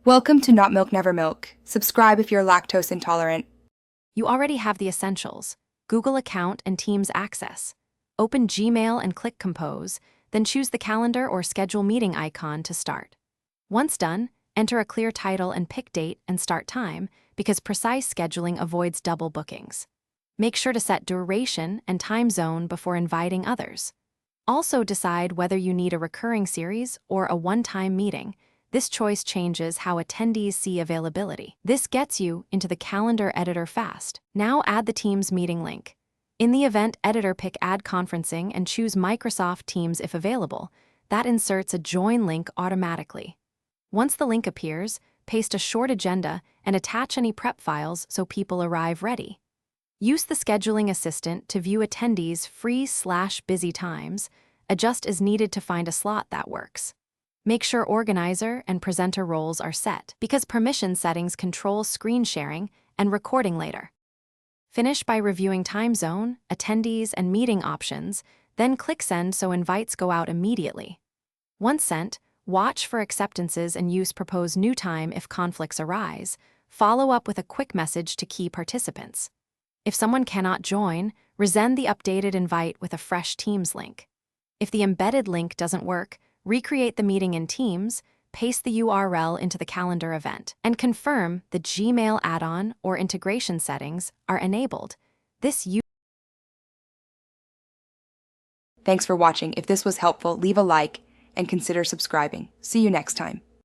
Welcome to Not Milk Never Milk. Subscribe if you're lactose intolerant. You already have the essentials: Google account and Teams access. Open Gmail and click Compose, then choose the calendar or schedule meeting icon to start. Once done, enter a clear title and pick date and start time, because precise scheduling avoids double bookings. Make sure to set duration and time zone before inviting others. Also decide whether you need a recurring series or a one-time meeting. This choice changes how attendees see availability. This gets you into the calendar editor fast. Now add the Teams meeting link. In the event editor, pick Add Conferencing and choose Microsoft Teams if available. That inserts a join link automatically. Once the link appears, paste a short agenda and attach any prep files so people arrive ready. Use the scheduling assistant to view attendees' free/busy times. Adjust as needed to find a slot that works. Make sure organizer and presenter roles are set, because permission settings control screen sharing and recording later. Finish by reviewing time zone, attendees, and meeting options, then click Send so invites go out immediately. Once sent, watch for acceptances and propose new time if conflicts arise. Follow up with a quick message to key participants. If someone cannot join, resend the updated invite with a fresh Teams link. If the embedded link doesn't work, recreate the meeting in Teams, paste the URL into the calendar event, and confirm the Gmail add-on or integration settings are enabled. Thanks for watching. If this was helpful, leave a like and consider subscribing. See you next time.